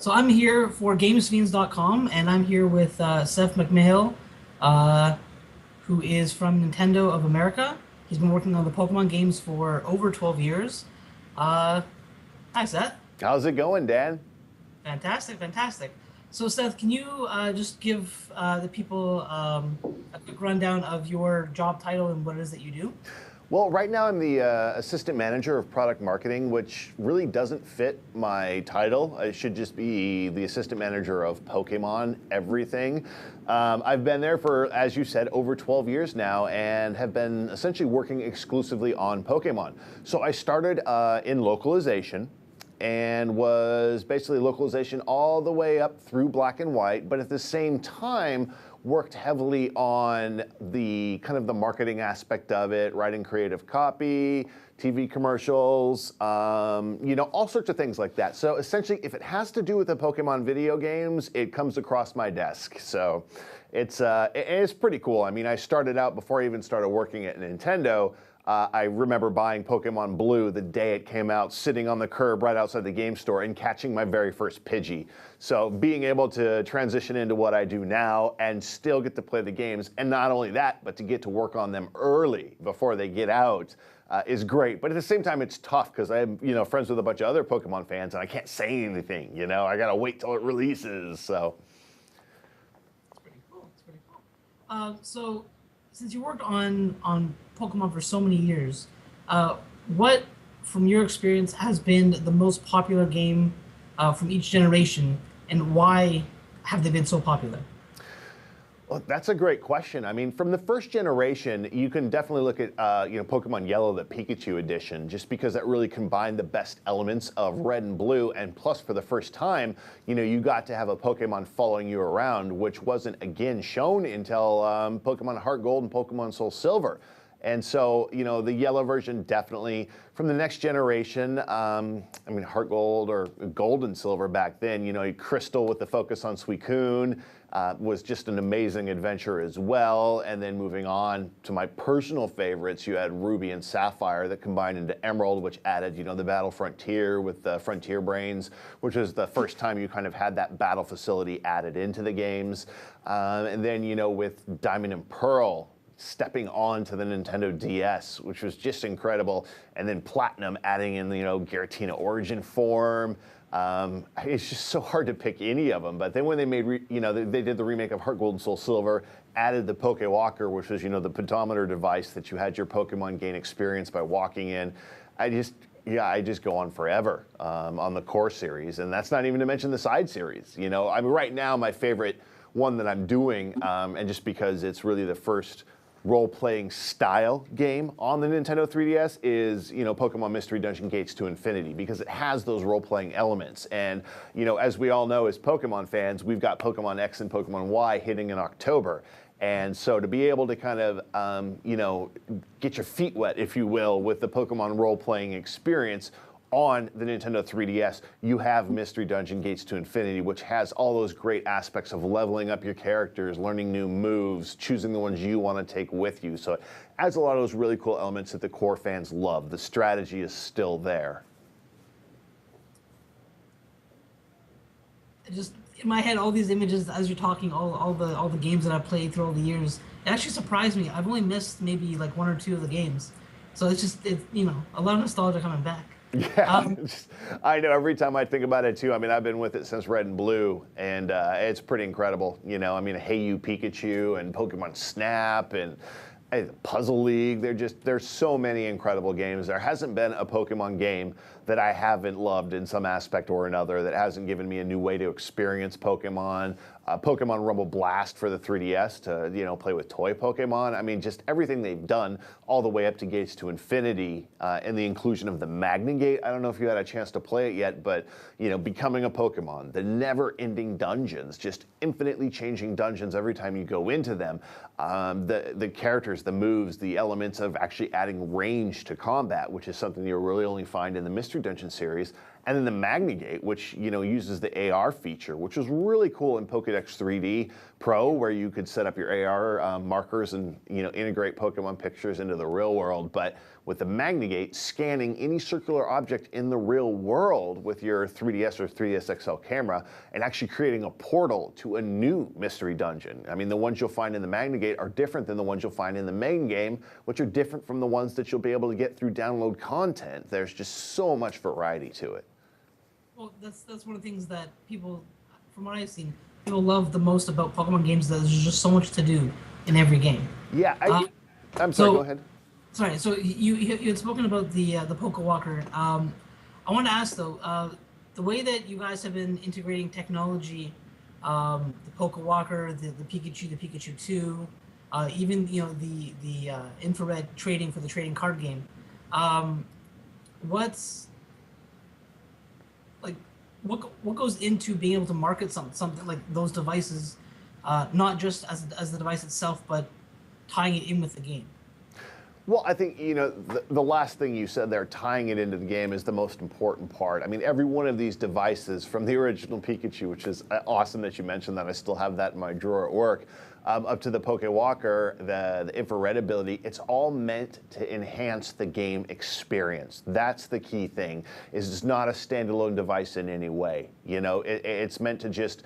So I'm here for GamesFiends.com, and I'm here with Seth McMahill, uh, who is from Nintendo of America. He's been working on the Pokemon games for over 12 years. Uh, Hi, Seth. How's it going, Dan? Fantastic, fantastic. So, Seth, can you just give the people a quick rundown of your job title and what it is that you do? Well, right now I'm the assistant manager of product marketing, which really doesn't fit my title. I should just be the assistant manager of Pokemon everything. I've been there for, as you said, over 12 years now and have been essentially working exclusively on Pokemon. So I started in localization and was basically localization all the way up through black and white, but at the same time worked heavily on the kind of the marketing aspect of it, writing creative copy, TV commercials, all sorts of things like that. So essentially, if it has to do with the Pokemon video games, it comes across my desk. So it's pretty cool. I mean, I started out before I even started working at Nintendo. I remember buying Pokemon Blue the day it came out, sitting on the curb right outside the game store and catching my very first Pidgey. So being able to transition into what I do now and still get to play the games, and not only that, but to get to work on them early before they get out is great. But at the same time, it's tough because I'm friends with a bunch of other Pokemon fans and I can't say anything. I got to wait till it releases. So. It's pretty cool. It's pretty cool. So, since you worked on Pokemon for so many years, what, from your experience, has been the most popular game from each generation, and why have they been so popular? Well, that's a great question. I mean, from the first generation, you can definitely look at Pokemon Yellow, the Pikachu edition, just because that really combined the best elements of Red and Blue, and plus for the first time, you got to have a Pokemon following you around, which wasn't again shown until Pokemon Heart Gold and Pokemon Soul Silver. And so, the yellow version definitely. From the next generation, Heart Gold or Gold and Silver back then, Crystal with the focus on Suicune was just an amazing adventure as well. And then moving on to my personal favorites, you had Ruby and Sapphire that combined into Emerald, which added, the Battle Frontier with the Frontier Brains, which was the first time you kind of had that battle facility added into the games. And then, with Diamond and Pearl, stepping on to the Nintendo DS, which was just incredible. And then Platinum adding in, Giratina Origin form. It's just so hard to pick any of them. But then when they made, they did the remake of Heart Gold and Soul Silver, added the Poke Walker, which was, the pedometer device that you had your Pokemon gain experience by walking in. I just go on forever on the core series. And that's not even to mention the side series. Right now, my favorite one that I'm doing, and just because it's really the first role-playing style game on the Nintendo 3DS is, Pokemon Mystery Dungeon Gates to Infinity, because it has those role-playing elements. And, as we all know as Pokemon fans, we've got Pokemon X and Pokemon Y hitting in October. And so to be able to kind of, get your feet wet, if you will, with the Pokemon role-playing experience on the Nintendo 3DS, you have Mystery Dungeon Gates to Infinity, which has all those great aspects of leveling up your characters, learning new moves, choosing the ones you want to take with you. So it adds a lot of those really cool elements that the core fans love. The strategy is still there. Just in my head, all these images as you're talking, all the games that I've played through all the years, it actually surprised me. I've only missed maybe like one or two of the games, so it's a lot of nostalgia coming back. Yeah, Um, I know every time I think about it too. I've been with it since Red and Blue, and it's pretty incredible. Hey You Pikachu and Pokemon Snap and Puzzle League. There's so many incredible games. There hasn't been a Pokemon game that I haven't loved in some aspect or another, that hasn't given me a new way to experience Pokemon. Pokemon Rumble Blast for the 3DS to play with toy Pokemon. Just everything they've done, all the way up to Gates to Infinity, and the inclusion of the Magnagate. I don't know if you had a chance to play it yet, but becoming a Pokemon, the never-ending dungeons, just infinitely changing dungeons every time you go into them. The characters, the moves, the elements of actually adding range to combat, which is something you'll really only find in the Mystery Dungeon series. And then the Magnagate, which uses the AR feature, which was really cool in Pokédex 3D Pro, where you could set up your AR markers and integrate Pokemon pictures into the real world. But with the Magnagate, scanning any circular object in the real world with your 3DS or 3DS XL camera and actually creating a portal to a new mystery dungeon. I mean, the ones you'll find in the Magnagate are different than the ones you'll find in the main game, which are different from the ones that you'll be able to get through download content. There's just so much variety to it. Well, that's one of the things that people, from what I've seen, people love the most about Pokemon games. That there's just so much to do in every game. Yeah, I'm sorry. Go ahead. Sorry. So you had spoken about the Pokewalker. I want to ask though, the way that you guys have been integrating technology, the Pokewalker, the Pikachu, the Pikachu 2, even the infrared trading for the trading card game. What's like what goes into being able to market something like those devices, not just as the device itself, but tying it in with the game? Well, I think, the last thing you said there, tying it into the game, is the most important part. I mean, every one of these devices, from the original Pikachu, which is awesome that you mentioned that, I still have that in my drawer at work, up to the Pokewalker, the infrared ability, it's all meant to enhance the game experience. That's the key thing, is it's not a standalone device in any way. It's meant to just,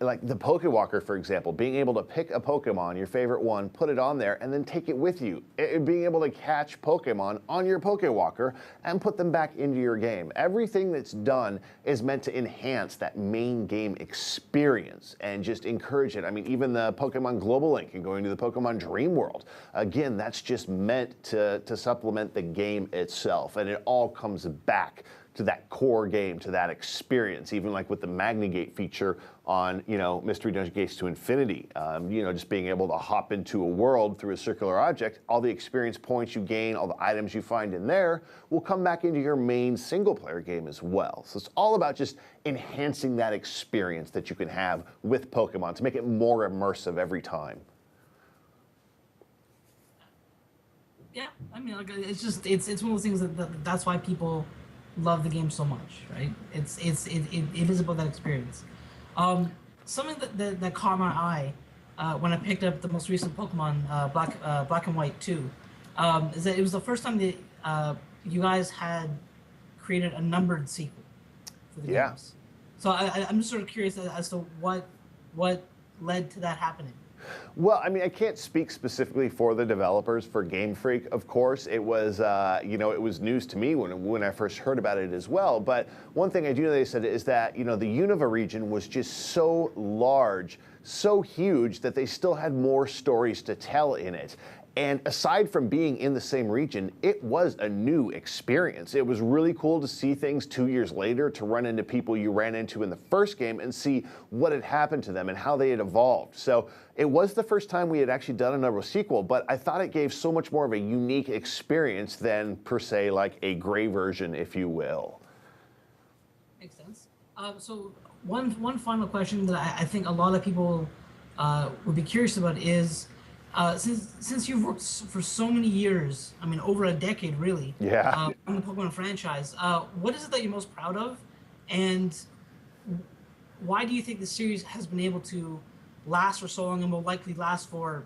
like the Pokewalker, for example, being able to pick a Pokemon, your favorite one, put it on there, and then take it with you. Being able to catch Pokemon on your Pokewalker and put them back into your game. Everything that's done is meant to enhance that main game experience and just encourage it. I mean, even the Pokemon Global Link and going to the Pokemon Dream World, again, that's just meant to supplement the game itself, and it all comes back to that core game, to that experience, even like with the Magnagate feature on, Mystery Dungeon Gates to Infinity. Just being able to hop into a world through a circular object, all the experience points you gain, all the items you find in there will come back into your main single-player game as well. So it's all about just enhancing that experience that you can have with Pokemon to make it more immersive every time. Yeah, I mean, like, it's one of those things that's why people love the game so much, right? It is about that experience. Something that caught my eye when I picked up the most recent Pokemon, Black and White 2, is that it was the first time that you guys had created a numbered sequel for the games. So I'm just sort of curious as to what led to that happening. Well, I mean, I can't speak specifically for the developers, for Game Freak, of course. It was, it was news to me when I first heard about it as well. But one thing I do know they said is that, the Unova region was just so large, so huge, that they still had more stories to tell in it. And aside from being in the same region, it was a new experience. It was really cool to see things 2 years later, to run into people you ran into in the first game and see what had happened to them and how they had evolved. So it was the first time we had actually done another sequel, but I thought it gave so much more of a unique experience than, per se, like a gray version, if you will. Makes sense. So one final question that I think a lot of people would be curious about is, since you've worked for so many years, I mean, over a decade, really, yeah, on the Pokemon franchise, what is it that you're most proud of, and why do you think the series has been able to last for so long and will likely last for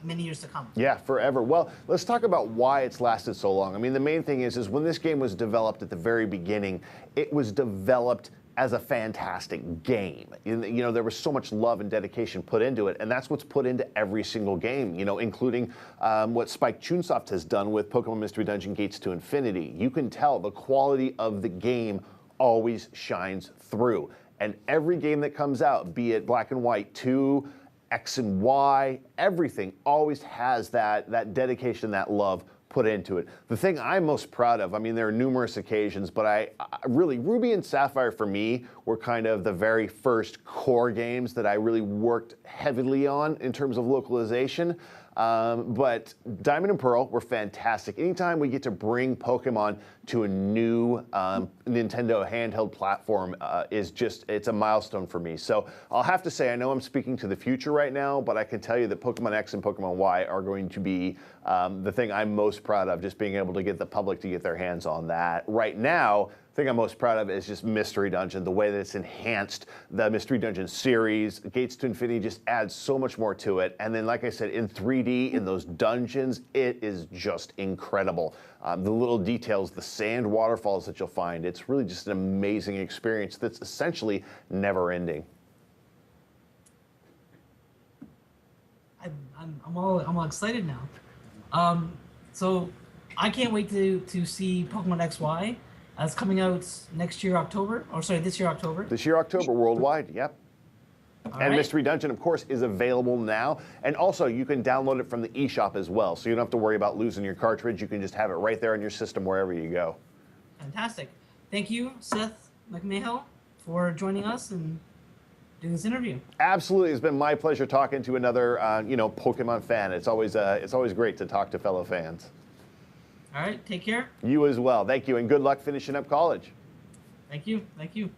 many years to come? Yeah, forever. Well, let's talk about why it's lasted so long. I mean, the main thing is when this game was developed at the very beginning, it was developed as a fantastic game. There was so much love and dedication put into it, and that's what's put into every single game, including what Spike Chunsoft has done with Pokemon Mystery Dungeon Gates to Infinity. You can tell the quality of the game always shines through. And every game that comes out, be it Black and White 2, X and Y, everything always has that dedication, that love put into it. The thing I'm most proud of, I mean, there are numerous occasions, but I really, Ruby and Sapphire for me were kind of the very first core games that I really worked heavily on in terms of localization. But Diamond and Pearl were fantastic. Anytime we get to bring Pokemon to a new Nintendo handheld platform it's a milestone for me. So I'll have to say, I know I'm speaking to the future right now, but I can tell you that Pokemon X and Pokemon Y are going to be the thing I'm most proud of, just being able to get the public to get their hands on that. Right now, thing I'm most proud of is just Mystery Dungeon, the way that it's enhanced the Mystery Dungeon series. Gates to Infinity just adds so much more to it. And then, like I said, in 3D, in those dungeons, it is just incredible. The little details, the sand waterfalls that you'll find, it's really just an amazing experience that's essentially never ending. I'm all excited now. So I can't wait to see Pokemon XY. It's coming out next year, October. Or sorry, this year, October. This year, October, worldwide, yep. All And right. Mystery Dungeon, of course, is available now. And also, you can download it from the eShop as well. So you don't have to worry about losing your cartridge. You can just have it right there in your system wherever you go. Fantastic. Thank you, Seth McMahill, for joining us and doing this interview. Absolutely, it's been my pleasure talking to another, Pokemon fan. It's always great to talk to fellow fans. All right, take care. You as well. Thank you, and good luck finishing up college. Thank you. Thank you.